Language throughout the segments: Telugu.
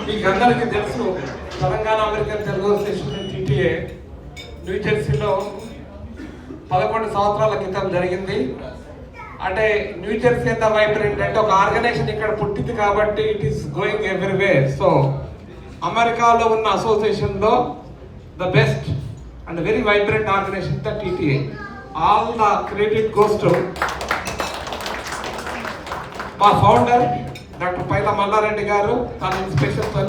మీకు అందరికీ తెలుసు, Telangana American Telugu association TTA న్యూ జెర్సీలో 11 సంవత్సరాల క్రితం జరిగింది. అంటే న్యూ జెర్సీ ఎంత వైబ్రెంట్ అంటే ఒక ఆర్గనైజేషన్ ఇక్కడ పుట్టింది కాబట్టి it is going everywhere. So అమెరికాలో ఉన్న అసోసియేషన్లో the best and very vibrant organization the TTA. All the credit goes to మా ఫౌండర్ డాక్టర్ పైల మల్లారెడ్డి గారు, తన ఇన్స్పిరేషన్తో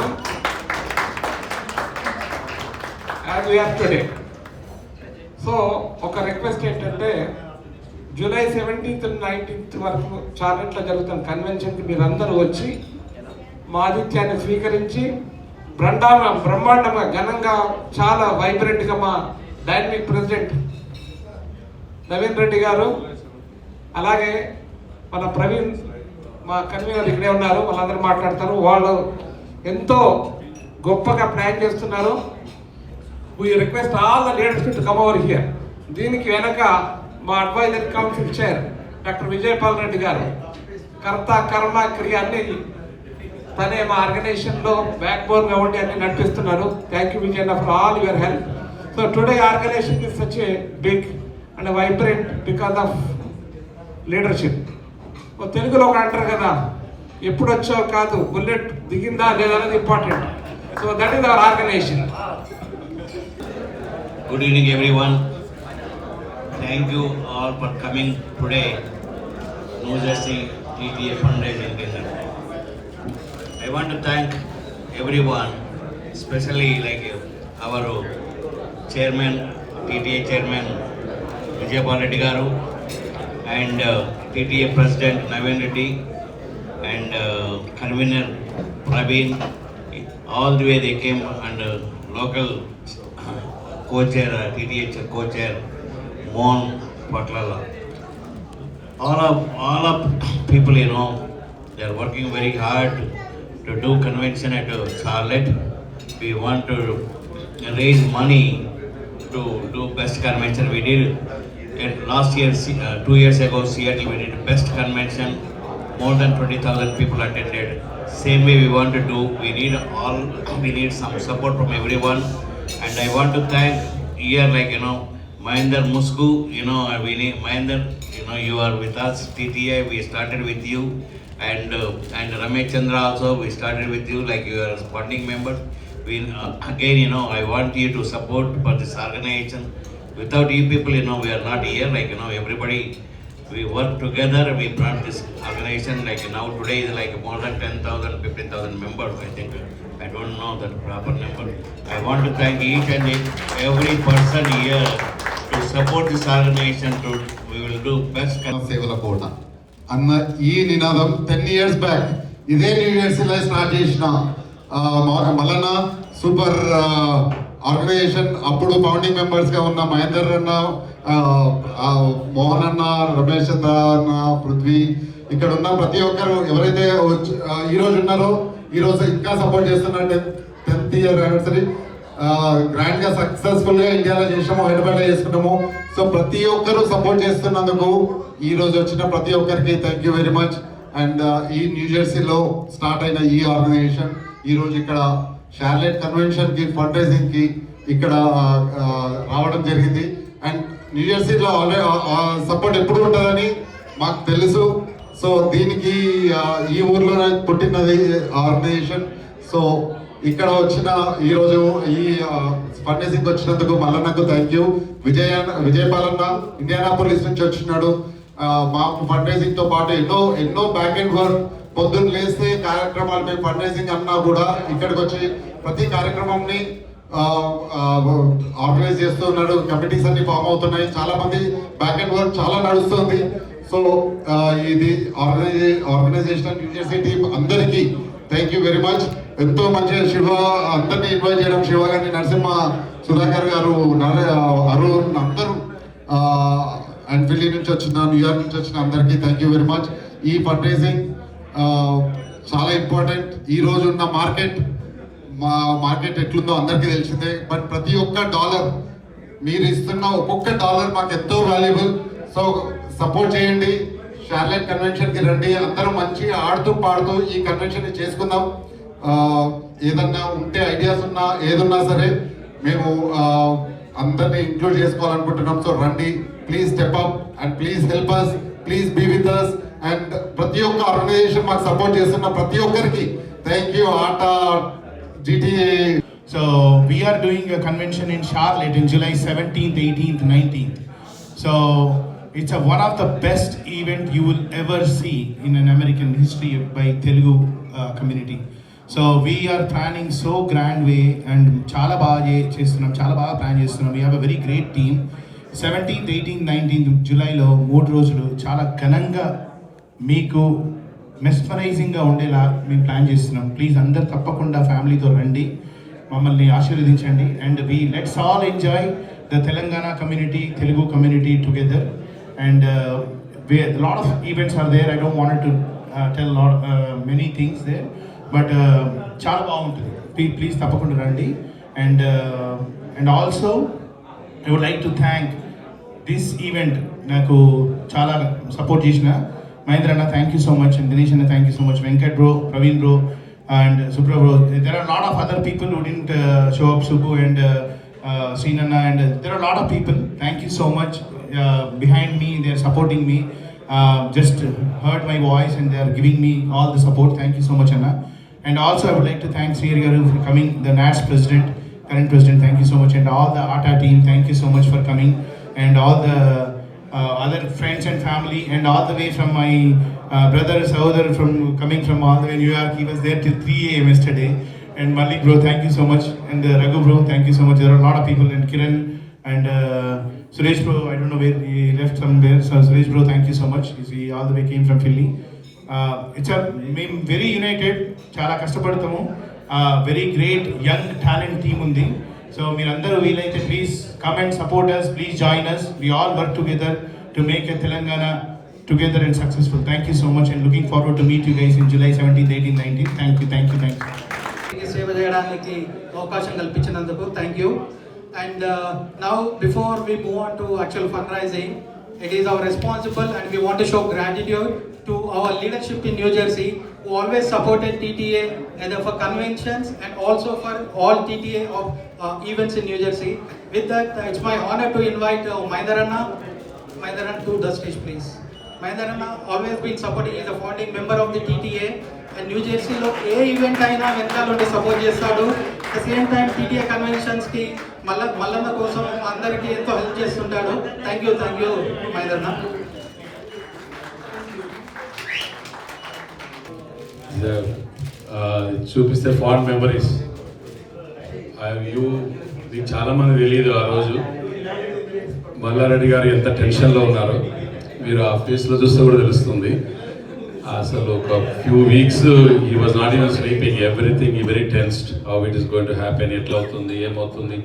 యాజ్ వీఆర్ టుడే. సో ఒక రిక్వెస్ట్ ఏంటంటే జూలై 17th, 19th వరకు చార్లెట్లో జరుగుతున్న కన్వెన్షన్కి మీరందరూ వచ్చి మా ఆతిథ్యాన్ని స్వీకరించి బ్రహ్మాండంగా ఘనంగా చాలా వైబ్రెంట్గా మా డైనమిక్ ప్రెసిడెంట్ నవీన్ రెడ్డి గారు, అలాగే మన ప్రవీణ్ మా కన్వీనర్ ఇక్కడే ఉన్నారు, వాళ్ళందరూ మాట్లాడతారు. వాళ్ళు ఎంతో గొప్పగా ప్లాన్ చేస్తున్నారు. We request all the leaders to come over here. దీనికి వెనక మా advisory council chair doctor Vijaypal Reddy గారు, కర్త కర్మ క్రియ అన్ని తనే మా ఆర్గనైజేషన్లో బ్యాక్ బోన్గా ఉండి అన్ని నడిపిస్తున్నారు. Thank you Vijayanna for all your help. So today organization is such a big and vibrant because of leadership. తెలుగులో ఒక అంటారు కదా, ఎప్పుడు వచ్చావు కాదు బుల్లెట్ దిగిందా లేదా అనేది important. So that is our organization. Good evening everyone. Thank you all for coming today New Jersey TTA fundraising dinner. I want to thank everyone, especially like our chairman, TTA chairman Vijayapal Reddy garu, and TTA president Naveen Reddy, and convener Praveen. All the way they came, and local co-chair, TTA co-chair Mohan Patlala. All of people, you know, they are working very hard to do convention at Charlotte. We want to raise money to do best convention. We did last year, 2 years ago, Seattle, we did best convention. More than 20,000 people attended. Same way we want to do. We need some support from everyone. And I want to thank here, like, you know, Mahinder Musku, you know, we need Mahinder, you know, you are with us, TTA, we started with you, and Ramesh Chandra also, we started with you, like you are funding member. We again, you know, I want you to support for this organization. Without you people, you know, we are not here, like, you know, everybody, we work together, we brought this organization, like now today is like more than 10,000, 15,000 members, I think. I don't know the proper number. I want to thank each and every person here to support this organization. We will do best. సేవల కోట అన్న ఈ నినాదం 10 years బ్యాక్ ఇదే న్యూ ఇయర్స్లో స్టార్ట్ చేసిన మల్లన్న సూపర్ ఆర్గనైజేషన్. అప్పుడు ఫౌండింగ్ మెంబర్స్గా ఉన్న మహేందర్ అన్న, మోహన్ అన్న, రమేష్ చంద్ర అన్న, పృథ్వీ, ఇక్కడ ఉన్న ప్రతి ఒక్కరు ఎవరైతే ఈరోజు ఉన్నారో, ఈరోజు ఇంకా సపోర్ట్ చేస్తున్న 10th year యానివర్సరీ గ్రాండ్గా సక్సెస్ఫుల్గా ఇండియాలో చేసాము, హైదరాబాద్లో చేసుకున్నాము. సో ప్రతి ఒక్కరు సపోర్ట్ చేస్తున్నందుకు ఈరోజు వచ్చిన ప్రతి ఒక్కరికి thank you very much. And ఈ న్యూ జెర్సీలో స్టార్ట్ అయిన ఈ ఆర్గనైజేషన్ ఈరోజు ఇక్కడ షార్లెట్ కన్వెన్షన్కి ఫండ్ రైజింగ్కి ఇక్కడ రావడం జరిగింది. అండ్ న్యూ జెర్సీలో ఆల్రెడీ సపోర్ట్ ఎప్పుడు ఉంటుందని మాకు తెలుసు. సో దీనికి ఈ ఊర్లోనే పుట్టినది ఆర్గనైజేషన్. సో ఇక్కడ వచ్చిన ఈరోజు ఈ ఫండ్ రైజింగ్ వచ్చినందుకు మల్లన్నకు థ్యాంక్ యూ. విజయపాలన్న ఇండియానాపోలిస్ నుంచి వచ్చినాడు. మాకు ఫండ్ రైజింగ్ తో పాటు ఎన్నో బ్యాక్ అండ్ వర్క్, పొద్దున్న లేస్తే కార్యక్రమాలు మేము ఫండ్ రైజింగ్ అన్నా కూడా ఇక్కడికి వచ్చి ప్రతి కార్యక్రమంని ఆర్గనైజ్ చేస్తూ ఉన్నాడు. కమిటీస్ అన్ని ఫామ్ అవుతున్నాయి, చాలా మంది బ్యాక్ అండ్ వర్క్ చాలా నడుస్తుంది. సో ఇది ఆర్గనైజేషన్ న్యూ జెర్సీ టీమ్ అందరికీ థ్యాంక్ యూ వెరీ మచ్. ఎంతో మంచిగా శివ అందరినీ ఇన్వైట్ చేయడం, శివ గారిని, నరసింహ, సుధాకర్ గారు, అరుణ్, అందరూ అండ్ ఢిల్లీ నుంచి వచ్చిన, న్యూయార్క్ నుంచి వచ్చిన అందరికీ థ్యాంక్ యూ వెరీ మచ్. ఈ ఫండ్ రైజింగ్ చాలా ఇంపార్టెంట్. ఈ రోజు ఉన్న మార్కెట్ ఎట్లుందో అందరికీ తెలిసిందే. బట్ ప్రతి ఒక్క డాలర్, మీరు ఇస్తున్న ఒక్కొక్క డాలర్ మాకు ఎంతో వాల్యుబుల్. సో సపోర్ట్ చేయండి, షార్లెట్ కన్వెన్షన్కి రండి, అందరం మంచిగా ఆడుతూ పాడుతూ ఈ కన్వెన్షన్ చేసుకుందాం. ఏదన్నా ఉంటే ఐడియాస్ ఉన్నా ఏదున్నా సరే మేము అందరినీ ఇంక్లూడ్ చేసుకోవాలనుకుంటున్నాం. సో రండి, please step up and please help us, please be with us. And ప్రతి ఒక్క ఆర్గనైజేషన్ మాకు సపోర్ట్ చేస్తున్న ప్రతి ఒక్కరికి thank you. ATA GTA. So we are doing a convention in Charlotte in July 17th, 18th, 19th. So it's one of the best event you will ever see in an American history by Telugu community. So we are planning so grand way and chala baga chestunnam, chala baga plan chestunnam. We have a very great team. 17th, 18th, 19th July lo 3 రోజులు చాలా ఘనంగా మీకు మెస్మరైజింగ్గా ఉండేలా మేము ప్లాన్ చేస్తున్నాం. ప్లీజ్ అందరు తప్పకుండా ఫ్యామిలీతో రండి, మమ్మల్ని ఆశీర్వదించండి. And let's all enjoy the Telangana community, Telugu community together. And lot of events are there. I don't want to tell many things there, but చాలా బాగుంటుంది. ప్లీజ్ తప్పకుండా రండి. And also I would like to thank this event. నాకు చాలా సపోర్ట్ చేసిన Mahendra Anna, thank you so much, and Dinesh Anna, thank you so much, Venkat bro, Praveen bro, and Subra bro. There are a lot of other people who didn't show up, Subbu and Sreen Anna, and there are a lot of people. Thank you so much. Behind me, they are supporting me. Just heard my voice and they are giving me all the support. Thank you so much, Anna. And also I would like to thank Sri Garu for coming, the NATS president, current president, thank you so much, and all the ATA team, thank you so much for coming, and all the other friends and family, and all the way from my brother Sahodar from coming from all the way New York. He was there till 3 a.m. yesterday. And Malik bro, thank you so much, and Raghu bro, thank you so much. There are a lot of people, and Kiran and Suresh bro, I don't know where he left somewhere. So Suresh bro, thank you so much. He all the way came from Philly. It's a very united, chala kashtapadutamu. Very great young talent team undi. So మీరందరూ వీలైతే please come and support us, please join us. We all work together to make a Telangana together and successful. Thank you so much, and looking forward to meet you guys in July 17th, 18th, 19th. Thank you. సేవ చేయడానికి అవకాశం కల్పించినందుకు thank you. And now before we move on to actual fund raising, it is our responsible and we want to show gratitude to our leadership in New Jersey who always supported TTA either for conventions and also for all TTA of events in New Jersey. With that, it's my honor to invite Mahendra Anna to the stage, please. Mahendra Anna always been supporting, is a founding member of the TTA, and New Jersey lo A event అయినా వెనకాల ఉండి సపోర్ట్ చేస్తాడు. At the same time TTA conventions కి మల్లన్న కోసం అందరికీ ఎంతో హెల్ప్ చేస్తుంటాడు. Thank you Mahendra Anna. చూపిస్తే ఫాండ్ మెమరీస్. మీకు చాలామంది తెలియదు ఆ రోజు మల్లారెడ్డి గారు ఎంత టెన్షన్లో ఉన్నారో మీరు ఆ ఫేస్లో చూస్తే కూడా తెలుస్తుంది. అసలు ఒక few weeks he was not even sleeping, everything ఈ very tensed. How it is going to happen, ఎట్లా అవుతుంది, ఏమవుతుంది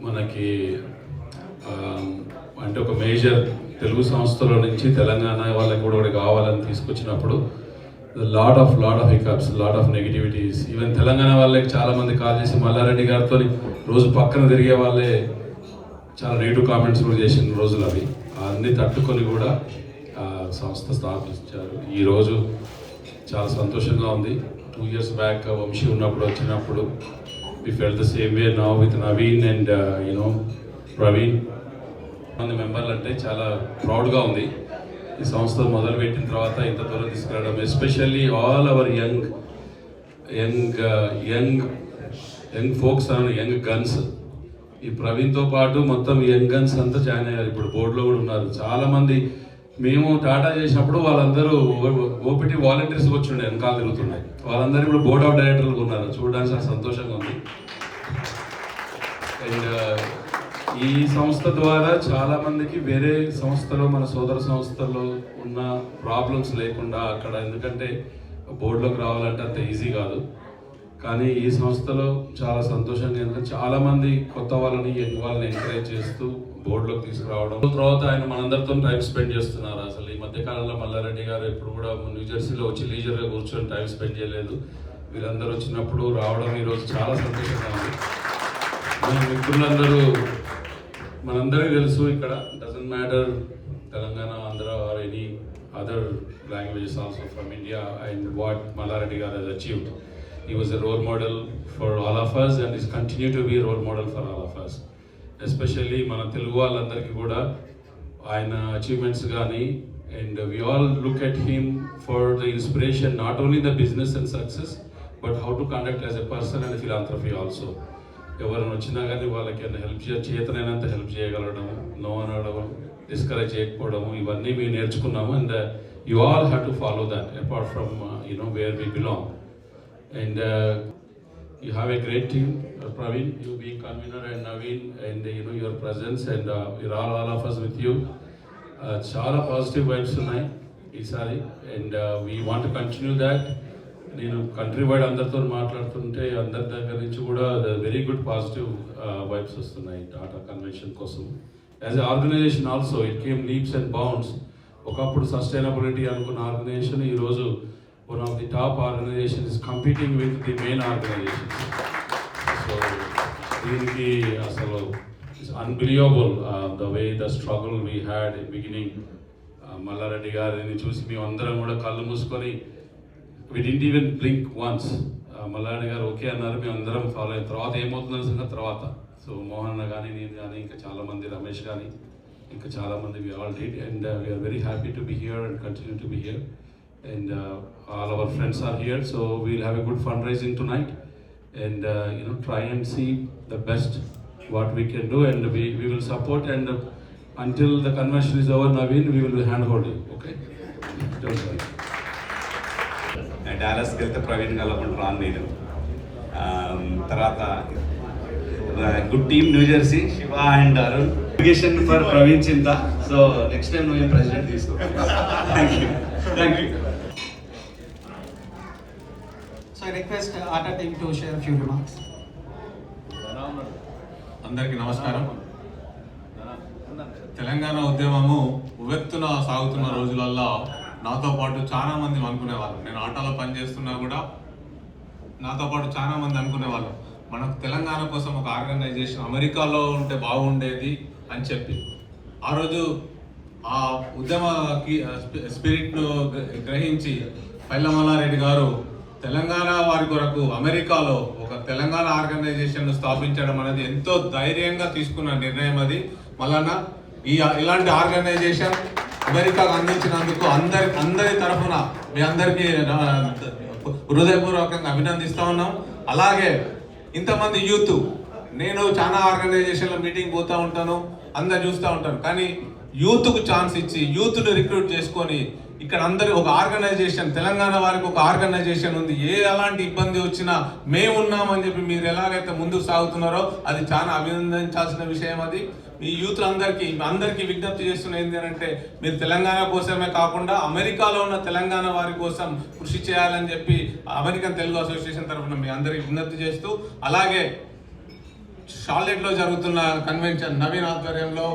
మనకి. అంటే ఒక మేజర్ తెలుగు సంస్థల నుంచి తెలంగాణ వాళ్ళకి కూడా కావాలని తీసుకొచ్చినప్పుడు lot of hiccups, lot of negativities. Even Telangana వాళ్ళకి చాలామంది కాల్ చేసి మల్లారెడ్డి గారితో రోజు పక్కన తిరిగే వాళ్ళే చాలా నెగిటివ్ కామెంట్స్ కూడా చేసిన రోజులు అవి. అన్నీ తట్టుకొని కూడా సంస్థ స్థాపించారు. ఈరోజు చాలా సంతోషంగా ఉంది. 2 years బ్యాక్ వంశీ వచ్చినప్పుడు we felt the same way now with Naveen and Praveen. మంది మెంబర్లు అంటే చాలా ప్రౌడ్గా ఉంది. ఈ సంస్థ మొదలుపెట్టిన తర్వాత ఇంత దూరం తీసుకురావడం, especially all our young folks and young guns. ఈ ప్రవీణ్తో పాటు మొత్తం యంగ్ గన్స్ అంతా జాయిన్ అయ్యారు. ఇప్పుడు బోర్డులో కూడా ఉన్నారు చాలామంది. మేము టాటా చేసినప్పుడు వాళ్ళందరూ ఓపీటీ వాలంటీర్స్ వచ్చిండే వెనకాల తిరుగుతున్నాయి. వాళ్ళందరూ ఇప్పుడు బోర్డ్ ఆఫ్ డైరెక్టర్లు ఉన్నారు. చూడడానికి చాలా సంతోషంగా ఉంది. అండ్ ఈ సంస్థ ద్వారా చాలామందికి వేరే సంస్థలో, మన సోదర సంస్థల్లో ఉన్న ప్రాబ్లమ్స్ లేకుండా అక్కడ, ఎందుకంటే బోర్డులోకి రావాలంటే అంత ఈజీ కాదు. కానీ ఈ సంస్థలో చాలా సంతోషంగా, ఎందుకంటే చాలామంది కొత్త వాళ్ళని ఎంకరేజ్ చేస్తూ బోర్డులోకి తీసుకురావడం. తర్వాత ఆయన మనందరితో టైం స్పెండ్ చేస్తున్నారు. అసలు ఈ మధ్యకాలంలో మల్లారెడ్డి గారు ఎప్పుడు కూడా న్యూ జెర్సీలో వచ్చి లీజర్గా కూర్చొని టైం స్పెండ్ చేయలేదు. వీళ్ళందరూ వచ్చినప్పుడు రావడం ఈరోజు చాలా సంతోషంగా ఉంది. మన మిత్రులందరూ, మనందరికీ తెలుసు ఇక్కడ doesn't matter Telangana, Andhra or any other languages also from India and what Mallareddy గారు he's achieved. he was a role model for all of us and is continue to be a role model for all of us. Especially మన తెలుగు వాళ్ళందరికీ కూడా ఆయన అచీవ్మెంట్స్ కానీ and we all look at him for the inspiration, not only the business and success, but how to conduct as a person and philanthropy also. ఎవరైనా వచ్చినా కానీ వాళ్ళకి హెల్ప్ చేతనైనంత హెల్ప్ చేయగలగడం, నో అనడం, డిస్కరేజ్ చేయకపోవడం, ఇవన్నీ మేము నేర్చుకున్నాము. And you all have to follow that apart from where we belong. And you have a great team, Praveen, you being convener, and Naveen, and your presence, and we're all of us with you. Chala positive vibes tonight, ఈసారి, and we want to continue that. నేను కంట్రీ వైడ్ అందరితో మాట్లాడుతుంటే అందరి దగ్గర నుంచి కూడా వెరీ గుడ్ పాజిటివ్ వైబ్స్ వస్తున్నాయి టాటా కన్వెన్షన్ కోసం. As a organization also it came leaps and bounds. ఒకప్పుడు సస్టైనబిలిటీ అనుకున్న ఆర్గనైజేషన్ ఈరోజు one of the top organizations is competing with the main organizations. So, దీనికి అసలు it's unbelievable the way the struggle we had in beginning. Mallareddy గారిని చూసి మేము అందరం కూడా కళ్ళు మూసుకొని we didn't even blink once. Mallareddy గారు ఓకే అన్నారు, మేము అందరం ఫాలో అయిన తర్వాత ఏమవుతుందని సంగతి తర్వాత. సో మోహన్ అన్న కానీ నేను కానీ ఇంకా చాలామంది, రమేష్ కానీ ఇంకా చాలామంది we all did, and we are very happy to be here and continue to be here. And all our friends are here, so we'll have a good fundraising tonight, and try and see the best what we can do, and we will support, and until the convention is over, Naveen, we will handhold you, okay? Don't worry. డాలస్కి వెళ్తే ప్రవీణ్ కలవకుంటున్నాను నేను. తర్వాత good team new Jersey, Shiva and Arun. Education for Praveen చింత. సో నెక్స్ట్ టైం నువ్వు ప్రెసిడెంట్ తీసుకో. Thank you. So I request Atta team to share a few remarks. అందరికీ నమస్కారం. తెలంగాణ ఉద్యమము ఉవ్వెత్తున సాగుతున్న రోజులలో నాతో పాటు చాలా మంది అనుకునేవాళ్ళు, నేను ఆటోలో పనిచేస్తున్నా కూడా నాతో పాటు చాలా మంది అనుకునేవాళ్ళు మనకు తెలంగాణ కోసం ఒక ఆర్గనైజేషన్ అమెరికాలో ఉంటే బాగుండేది అని చెప్పి. ఆ రోజు ఆ ఉద్యమ స్పిరిట్ను గ్రహించి పైల మల్లారెడ్డి గారు తెలంగాణ వారి కొరకు అమెరికాలో ఒక తెలంగాణ ఆర్గనైజేషన్ స్థాపించడం అనేది ఎంతో ధైర్యంగా తీసుకున్న నిర్ణయం అది. మళ్ళా ఇలాంటి ఆర్గనైజేషన్ అమెరికాకు అందించినందుకు అందరి తరఫున మీ అందరికీ హృదయపూర్వకంగా అభినందిస్తా ఉన్నాం. అలాగే ఇంతమంది యూత్, నేను చాలా ఆర్గనైజేషన్లో మీటింగ్ పోతూ ఉంటాను, అందరు చూస్తూ ఉంటాను, కానీ యూత్కు ఛాన్స్ ఇచ్చి యూత్ను రిక్రూట్ చేసుకొని ఇక్కడ అందరి ఒక ఆర్గనైజేషన్, తెలంగాణ వారికి ఒక ఆర్గనైజేషన్ ఉంది, అలాంటి ఇబ్బంది వచ్చినా మేము ఉన్నామని చెప్పి మీరు ఎలాగైతే ముందుకు సాగుతున్నారో అది చాలా అభినందించాల్సిన విషయం. అది ఈ యూత్ అందరికీ విజ్ఞప్తి చేస్తున్న ఏంటి అంటే మీరు తెలంగాణ కోసమే కాకుండా అమెరికాలో ఉన్న తెలంగాణ వారి కోసం కృషి చేయాలని చెప్పి అమెరికన్ తెలుగు అసోసియేషన్ తరఫున మీ అందరికీ విజ్ఞప్తి చేస్తూ, అలాగే షార్లెట్లో జరుగుతున్న కన్వెన్షన్ నవీన్ ఆధ్వర్యంలో,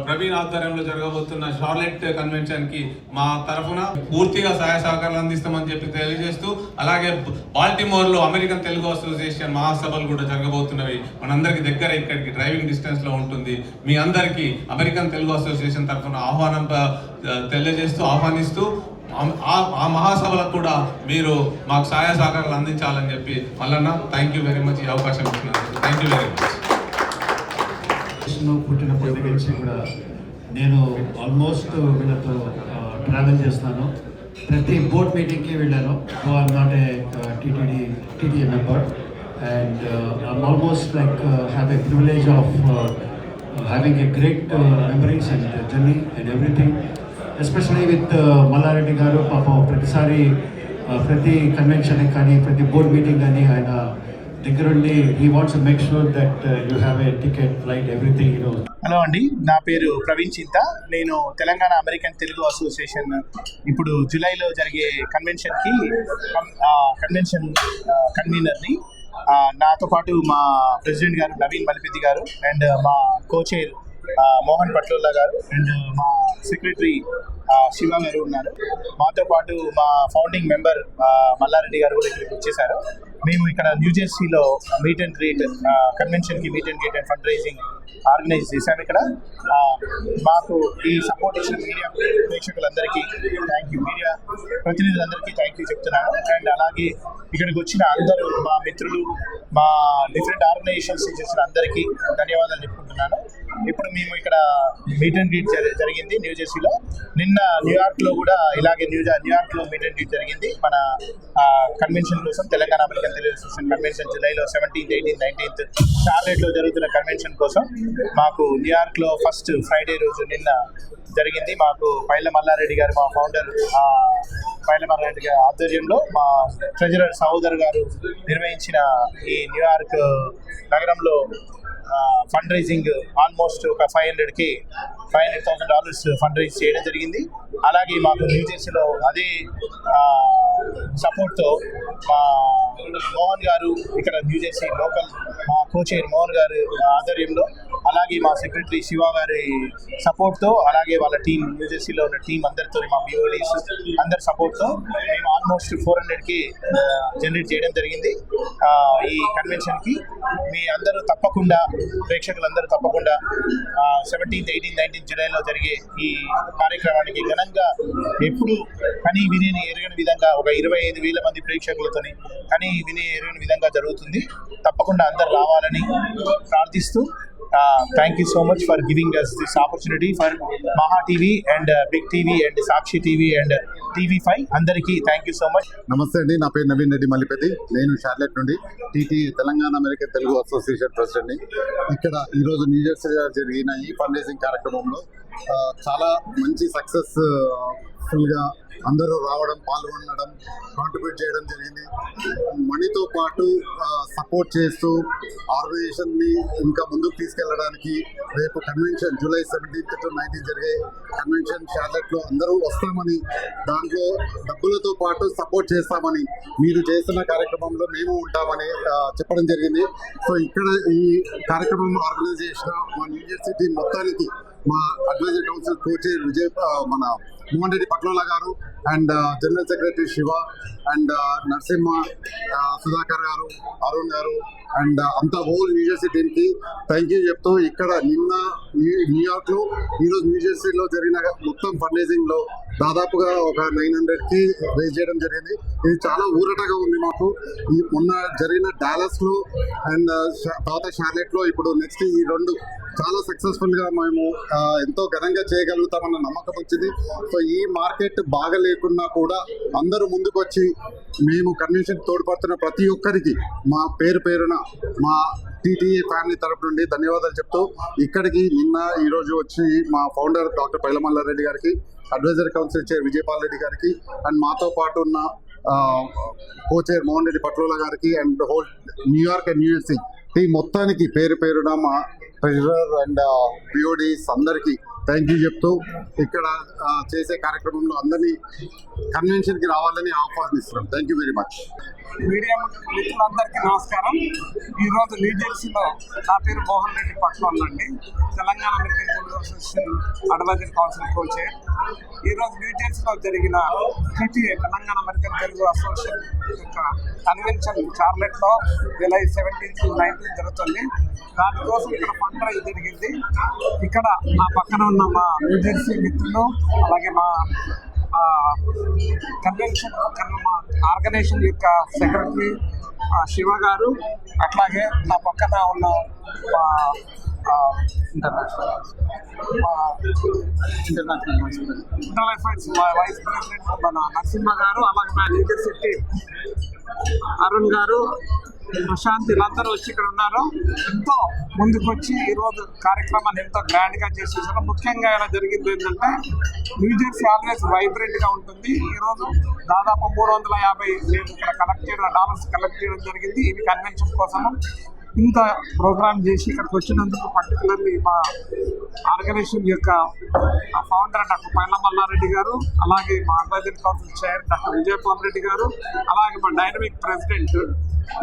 ప్రవీణ్ ఆధ్వర్యంలో జరగబోతున్న షార్లెట్ కన్వెన్షన్కి మా తరఫున పూర్తిగా సహాయ సహకారాలు అందిస్తామని చెప్పి తెలియజేస్తూ, అలాగే బాల్టిమోర్లో అమెరికన్ తెలుగు అసోసియేషన్ మహాసభలు కూడా జరగబోతున్నవి. మనందరికీ దగ్గర ఇక్కడికి డ్రైవింగ్ డిస్టెన్స్లో ఉంటుంది. మీ అందరికీ అమెరికన్ తెలుగు అసోసియేషన్ తరఫున ఆహ్వానిస్తూ ఆ మహాసభలకు కూడా మీరు మాకు సహాయ సహకారాలు అందించాలని చెప్పి Mallanna thank you very much ఈ అవకాశం ఇచ్చినందుకు. Thank you very much. పుట్టినప్పటి నుంచి కూడా నేను ఆల్మోస్ట్ వీళ్ళతో ట్రావెల్ చేస్తున్నాను. ప్రతి బోర్డ్ మీటింగ్కి వెళ్ళాను. I'm not a TTD member and I'm almost like have a privilege of having a great memories and journey and everything. Especially with Mallareddy గారు పాపం ప్రతిసారి ప్రతి కన్వెన్షన్ కానీ ప్రతి బోర్డ్ మీటింగ్ కానీ ఆయన దగ్గరుండి he wants to make sure that you have a ticket, flight, everything. Hello అండి, నా పేరు ప్రవీణ్ చింత. నేను తెలంగాణ అమెరికన్ తెలుగు అసోసియేషన్ ఇప్పుడు జూలైలో జరిగే కన్వెన్షన్ కన్వీనర్ని. నాతో పాటు మా ప్రెసిడెంట్ గారు నవీన్ మలిపెద్ది గారు అండ్ మా కోచైర్ మోహన్ పట్లోల్లా గారు అండ్ మా సెక్రటరీ శివ గారు ఉన్నారు. మాతో పాటు మా ఫౌండింగ్ మెంబర్ మల్లారెడ్డి గారు కూడా ఇక్కడికి వచ్చేసారు. మేము ఇక్కడ న్యూజెర్సీలో మీట్ అండ్ గ్రీట్ కన్వెన్షన్కి meet and greet and fund raising organize చేశాము. ఇక్కడ మాకు ఈ సపోర్ట్ ఇచ్చిన మీడియా ప్రేక్షకులందరికీ థ్యాంక్ యూ, మీడియా ప్రతినిధులందరికీ థ్యాంక్ యూ చెప్తున్నాను. అండ్ అలాగే ఇక్కడికి వచ్చిన అందరూ మా మిత్రులు, మా డిఫరెంట్ ఆర్గనైజేషన్స్ చేసిన అందరికీ ధన్యవాదాలు చెప్పుకుంటున్నాను. ఇప్పుడు మేము ఇక్కడ మీట్ అండ్ గ్రీట్ జరిగింది న్యూజెర్సీలో. నిన్న న్యూయార్క్లో కూడా ఇలాగే న్యూయార్క్లో మీట్ అండ్ గ్రీట్ జరిగింది మన కన్వెన్షన్ కోసం, Telangana American Telugu association convention జూలైలో 17th, 18th, 19th షార్లెట్లో జరుగుతున్న కన్వెన్షన్ కోసం మాకు న్యూయార్క్లో ఫస్ట్ ఫ్రైడే రోజు నిన్న జరిగింది. మాకు పైల మల్లారెడ్డి గారు, మా ఫౌండర్ పైల మల్లారెడ్డి గారి ఆధ్వర్యంలో మా ట్రెజరర్ సహోదర్ గారు నిర్వహించిన ఈ న్యూయార్క్ నగరంలో ఫండ్ రైజింగ్ ఆల్మోస్ట్ ఒక $500,000 ఫండ్ రైజ్ చేయడం జరిగింది. అలాగే మాకు న్యూజెర్సీలో అదే సపోర్ట్తో మా మోహన్ గారు, ఇక్కడ న్యూజెర్సీ లోకల్ మా కోచైర్ మోహన్ గారు ఆధ్వర్యంలో, అలాగే మా సెక్రటరీ శివ గారి సపోర్ట్తో, అలాగే వాళ్ళ టీం న్యూజెర్సీలో ఉన్న టీం అందరితో, మా బిఓడీస్ అందరి సపోర్ట్తో మేము ఆల్మోస్ట్ 400K జనరేట్ చేయడం జరిగింది. ఈ కన్వెన్షన్కి మీ అందరూ తప్పకుండా, ప్రేక్షకులందరూ తప్పకుండా 17th, 18th, 19th జూలైలో జరిగే ఈ కార్యక్రమానికి ఘనంగా ఎప్పుడు కనీ విని ఎరగని విధంగా ఒక 25,000 మంది ప్రేక్షకులతోని కనీ విని ఎరగని విధంగా జరుగుతుంది. తప్పకుండా అందరు రావాలని ప్రార్థిస్తూ thank you so much for giving us this opportunity for Maha TV and big TV and Sakshi TV and TV5 అందరికీ థ్యాంక్ యూ సో మచ్. నమస్తే అండి, నా పేరు నవీన్ రెడ్డి మల్లిపతి. నేను షార్లెట్ నుండి తెలంగాణ అమెరికన్ తెలుగు అసోసియేషన్ ప్రెసిడెంట్ని. ఇక్కడ ఈరోజు న్యూజెర్సీలో జరిగిన ఈ ఫండ్ రైజింగ్ కార్యక్రమంలో చాలా మంచి సక్సెస్ఫుల్గా అందరూ రావడం, పాల్గొనడం, కాంట్రిబ్యూట్ చేయడం జరిగింది. మనీతో పాటు సపోర్ట్ చేస్తూ ఆర్గనైజేషన్ని ఇంకా ముందుకు తీసుకెళ్ళడానికి రేపు convention July 17th to 19th జరిగే కన్వెన్షన్ షార్లెట్లో అందరూ వస్తామని, దాంట్లో డబ్బులతో పాటు సపోర్ట్ చేస్తామని, మీరు చేస్తున్న కార్యక్రమంలో మేము ఉంటామని చెప్పడం జరిగింది. సో ఇక్కడ ఈ కార్యక్రమం ఆర్గనైజ్ చేసిన మా న్యూజెర్సీ టీం మొత్తానికి మా అడ్వైజరీ కౌన్సిల్ కోచైర్ మన మోహన్ రెడ్డి పట్లోలా గారు and general secretary Shiva and Narasimha, Sudhakar గారు, అరుణ్ గారు అండ్ అంతా హోల్ న్యూజెర్సీ టీమ్కి థ్యాంక్ యూ చెప్తూ, ఇక్కడ నిన్న న్యూయార్క్లో ఈరోజు న్యూజెర్సీలో జరిగిన మొత్తం ఫండ్ రైజింగ్లో దాదాపుగా ఒక 900K రేజ్ చేయడం జరిగింది. ఇది చాలా ఊరటగా ఉంది మాకు. ఈ మొన్న జరిగిన డాలస్లో అండ్ తర్వాత షార్లెట్లో, ఇప్పుడు నెక్స్ట్ ఈ రెండు చాలా సక్సెస్ఫుల్గా మేము ఎంతో ఘనంగా చేయగలుగుతామన్న నమ్మకం వచ్చింది. సో ఈ మార్కెట్ బాగా లేకున్నా కూడా అందరూ ముందుకు వచ్చి మేము కన్వెన్షన్ తోడ్పడుతున్న ప్రతి ఒక్కరికి మా పేరున మా టీటీఏ ఫ్యామిలీ తరపు నుండి ధన్యవాదాలు చెప్తూ, ఇక్కడికి నిన్న ఈరోజు వచ్చి మా ఫౌండర్ డాక్టర్ పైల మల్లారెడ్డి గారికి, advisory council chair Vijaypal Reddy గారికి అండ్ మాతో పాటు ఉన్న కోచైర్ మోహన్ రెడ్డి పట్లోలా గారికి and whole New York and New Jersey team మొత్తానికి పేరున మా ట్రెజరర్ అండ్ బిఓడీస్ అందరికీ థ్యాంక్ యూ చెప్తూ, ఇక్కడ చేసే కార్యక్రమంలో అందరినీ కన్వెన్షన్కి రావాలని ఆహ్వానిస్తున్నాం. Thank you very much. Media మిత్రులందరికీ నమస్కారం. ఈరోజు న్యూజెర్సీలో నా పేరు మోహన్ రెడ్డి పట్లోలా అండి, Telangana American Telugu association advisory council cochair. ఈరోజు న్యూజెర్సీలో జరిగిన TTA Telangana American Telugu association యొక్క కన్వెన్షన్ షార్లెట్లో జూలై 17th to 19th జరుగుతుంది. దానికోసం ఇక్కడ ఫండ్ రైజ్ జరిగింది. ఇక్కడ నా పక్కన ఉన్న మా న్యూజెర్సీ మిత్రులు, అలాగే మా కన్వెన్షన్ మా ఆర్గనైజేషన్ యొక్క సెక్రటరీ శివ గారు, అట్లాగే నా పక్కన ఉన్న ఇంటర్నేషనల్ అఫైర్స్ వైస్ ప్రెసిడెంట్ మన నరసింహ గారు, అలాగే మా న్యూజెర్సీ టీం అరుణ్ గారు, ప్రశాంత్, వీళ్ళందరూ వచ్చి ఇక్కడ ఉన్నారు. ఎంతో ముందుకు వచ్చి ఈరోజు కార్యక్రమాన్ని ఎంతో గ్రాండ్గా చేసేసారు. ముఖ్యంగా ఇలా జరిగింది ఏంటంటే, న్యూజెర్సీ ఆల్వేస్ వైబ్రెంట్గా ఉంటుంది. ఈరోజు దాదాపు $350 ఇక్కడ డాలర్స్ కలెక్ట్ చేయడం జరిగింది. ఇవి కన్వెన్షన్ కోసము ఇంత ప్రోగ్రామ్ చేసి ఇక్కడికి వచ్చినందుకు పర్టికులర్లీ మా ఆర్గనైజేషన్ యొక్క ఫౌండర్ డాక్టర్ పైల మల్లారెడ్డి గారు, అలాగే మా advisory council chair doctor Vijaypal Reddy గారు, అలాగే మా డైనమిక్ ప్రెసిడెంట్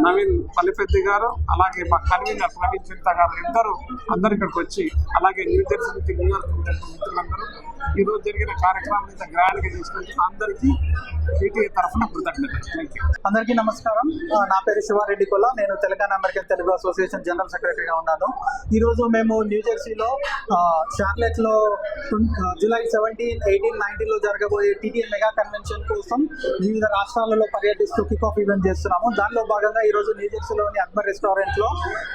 నవీన్ పల్లిపెద్ది గారు, అలాగే మా కన్వీనర్ ప్రవీణ్ చింత గారు అందరూ ఇక్కడికి వచ్చి, అలాగే న్యూజెర్సీ నుంచి న్యూయార్క్ మిత్రులందరూ ఈరోజు జరిగిన కార్యక్రమం మీద గ్రాండ్గా తీసుకొచ్చి అందరికీ టీటీఏ తరఫున కృతజ్ఞతలు. Thank you. అందరికీ నమస్కారం. నా పేరు శివారెడ్డి కొల్ల. నేను Telangana American Telugu association general సెక్రటరీగా ఉన్నాను. ఈరోజు మేము న్యూజెర్సీలో షార్లెట్లో జూలై 17, 18, 19లో జరగబోయే టీటీఏ మెగా కన్వెన్షన్ కోసం వివిధ రాష్ట్రాలలో పర్యటిస్తూ కిక్ ఆఫ్ ఈవెంట్ చేస్తున్నాము. దానిలో భాగంగా ఈరోజు న్యూజెర్సీలోని అక్బర్ రెస్టారెంట్లో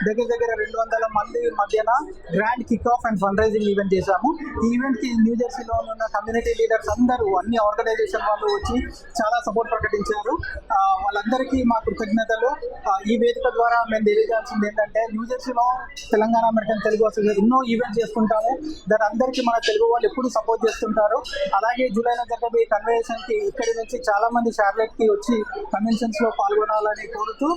దగ్గర 200 మంది మధ్యన grand kick of and fund raising event చేశాము. ఈ ఈవెంట్కి న్యూజెర్సీలో ఉన్న కమ్యూనిటీ లీడర్స్ అందరూ, అన్ని ఆర్గనైజేషన్ వాళ్ళు వచ్చి చాలా సపోర్ట్ ప్రకటించారు. వాళ్ళందరికీ మా కృతజ్ఞతలు. ఈ వేదిక ద్వారా మేము తెలియజేయాల్సింది ఏంటంటే, న్యూజెర్సీలో తెలంగాణ అమెరికన్ తెలుగు అసోసియేషన్ ఎన్నో ఈవెంట్ చేసుకుంటాము. దాని అందరికీ మన తెలుగు వాళ్ళు ఎప్పుడు సపోర్ట్ చేస్తుంటారు. అలాగే జూలైలో జరగబోయే కన్వెన్షన్కి ఇక్కడి నుంచి చాలా మంది షార్లెట్కి వచ్చి కన్వెన్షన్స్లో పాల్గొనాలని కోరుతూ,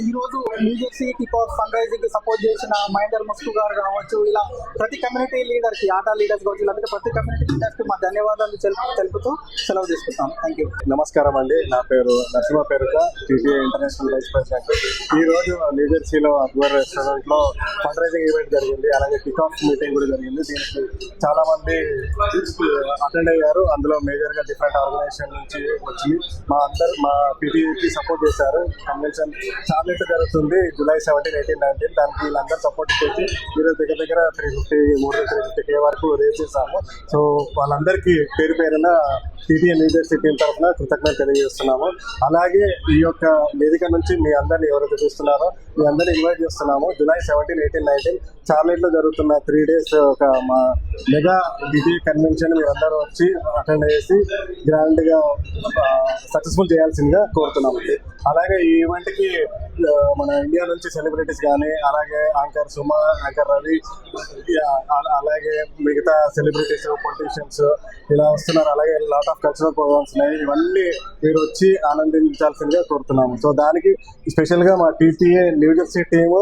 ఈరోజు న్యూజెర్సీ కిక్ ఆఫ్ ఫండ్ రైజింగ్కి సపోర్ట్ చేసిన మహేందర్ ముస్కు గారు కావచ్చు, ఇలా ప్రతి కమ్యూనిటీ లీడర్కి, ఆటా లీడర్స్ కావచ్చు, ఇలాంటి ప్రతి కమ్యూనిటీ లీడర్స్కి మా ధన్యవాదాలు తెలుపుతూ సెలవు తీసుకుంటాం. Thank you. నమస్కారం అండి. నా పేరు Narasimha పేరుక, TTA international vice president. ఈరోజు న్యూజెర్సీలో అక్బర్ రెస్టారెంట్లో ఫండ్ రైజింగ్ ఈవెంట్ జరిగింది, అలాగే కిక్ ఆఫ్ మీటింగ్ కూడా జరిగింది. దీనికి చాలా మంది అటెండ్ అయ్యారు. అందులో మేజర్గా డిఫరెంట్ ఆర్గనైజేషన్ నుంచి వచ్చి మా టీటీఏకి సపోర్ట్ చేశారు. కన్వెన్షన్ షార్లెట్ జరుగుతుంది జూలై 17, 18, 19. దానికి వీళ్ళందరూ సపోర్ట్ చేసి ఈరోజు దగ్గర 350K వరకు రేజ్ చేశాము. సో వాళ్ళందరికీ పేరున టీటీఏ న్యూజెర్సీ టీం తరఫున కృతజ్ఞత తెలియజేస్తున్నాము. అలాగే ఈ యొక్క వేదిక నుంచి మీ అందరినీ ఎవరైతే చూస్తున్నారో మీ అందరినీ ఇన్వైట్ చేస్తున్నాము. జూలై 17, 18, 19 షార్లెట్లో జరుగుతున్న 3 days ఒక మా మెగా టీటీఏ కన్వెన్షన్ మీరందరూ వచ్చి అటెండ్ చేసి గ్రాండ్గా సక్సెస్ఫుల్ చేయాల్సిందిగా కోరుతున్నాము. అలాగే ఈ ఈవెంట్కి మన ఇండియా నుంచి సెలబ్రిటీస్ కానీ, అలాగే యాంకర్ సుమ, యాంకర్ రవి, అలాగే మిగతా సెలబ్రిటీస్, పొలిటీషియన్స్ ఇలా వస్తున్నారు. అలాగే లాట్ ఆఫ్ కల్చరల్ ప్రోగ్రామ్స్ ఉన్నాయి. ఇవన్నీ మీరు వచ్చి ఆనందించాల్సిందిగా కోరుతున్నాము. సో దానికి స్పెషల్గా మా టీటీఏ న్యూజెర్సీ టీము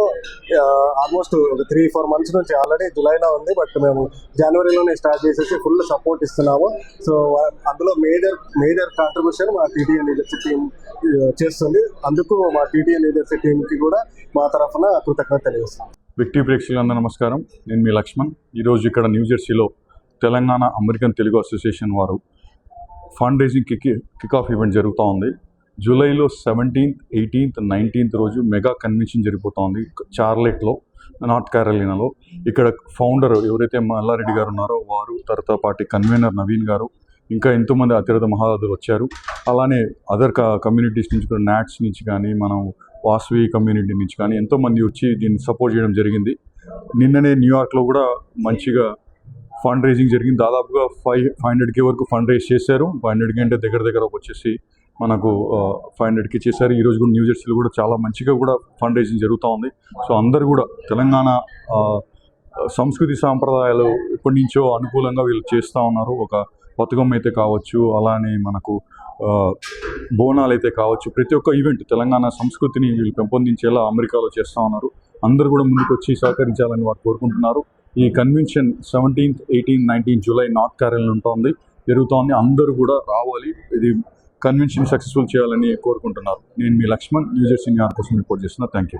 ఆల్మోస్ట్ ఒక 3-4 months నుంచి ఆల్రెడీ జూలైలో ఉంది, బట్ మేము జనవరిలోనే స్టార్ట్ చేసేసి ఫుల్ సపోర్ట్ ఇస్తున్నాము. సో అందులో మేజర్ కాంట్రిబ్యూషన్ మా టీటీఏ న్యూజెర్సీ టీం చేస్తుంది. అందుకు మా టీటీఏ న్యూజెర్సీ టీంకి కూడా మా తరఫున కృతజ్ఞత తెలియజేస్తాం. వ్యక్తి ప్రేక్షకులందరూ నమస్కారం. నేను మీ లక్ష్మణ్. ఈరోజు ఇక్కడ న్యూజెర్సీలో తెలంగాణ అమెరికన్ తెలుగు అసోసియేషన్ వారు fund raising kick of event జరుగుతూ ఉంది. జూలైలో 17th, 18th, 19th రోజు మెగా కన్వెన్షన్ జరిగిపోతుంది చార్లెట్లో, నార్త్ క్యారోలినాలో. ఇక్కడ ఫౌండర్ ఎవరైతే మల్లారెడ్డి గారు ఉన్నారో వారు, తర్వాత పార్టీ కన్వీనర్ నవీన్ గారు, ఇంకా ఎంతోమంది అతిరథ మహారాజులు వచ్చారు. అలానే అదర్ కమ్యూనిటీస్ నుంచి కూడా, నాట్స్ నుంచి కానీ, మనం వాసవి కమ్యూనిటీ నుంచి కానీ ఎంతోమంది వచ్చి దీన్ని సపోర్ట్ చేయడం జరిగింది. నిన్ననే న్యూయార్క్లో కూడా మంచిగా ఫండ్ రైజింగ్ జరిగింది. దాదాపుగా 500K వరకు ఫండ్ రైజ్ చేశారు. 500K అంటే దగ్గర వచ్చేసి మనకు 500K చేశారు. ఈరోజు కూడా న్యూజెర్సీలో కూడా చాలా మంచిగా కూడా ఫండ్ రైజింగ్ జరుగుతూ ఉంది. సో అందరూ కూడా తెలంగాణ సంస్కృతి సాంప్రదాయాలు ఎప్పటి నుంచో అనుకూలంగా వీళ్ళు చేస్తూ ఉన్నారు. ఒక బతుకమ్మ అయితే కావచ్చు, అలానే మనకు బోనాలు అయితే కావచ్చు, ప్రతి ఒక్క ఈవెంట్ తెలంగాణ సంస్కృతిని వీళ్ళు పెంపొందించేలా అమెరికాలో చేస్తూ ఉన్నారు. అందరూ కూడా ముందుకు వచ్చి సహకరించాలని వారు కోరుకుంటున్నారు. ఈ convention 17th, 18th, 19th July north Carolina జరుగుతోంది. అందరూ కూడా రావాలి, ఇది కన్వెన్షన్ సక్సెస్ఫుల్ చేయాలని కోరుకుంటున్నారు. నేను మీ లక్ష్మణ్, న్యూజెర్సీ న్యూయార్క్ కోసం రిపోర్ట్ చేస్తున్నా. Thank you.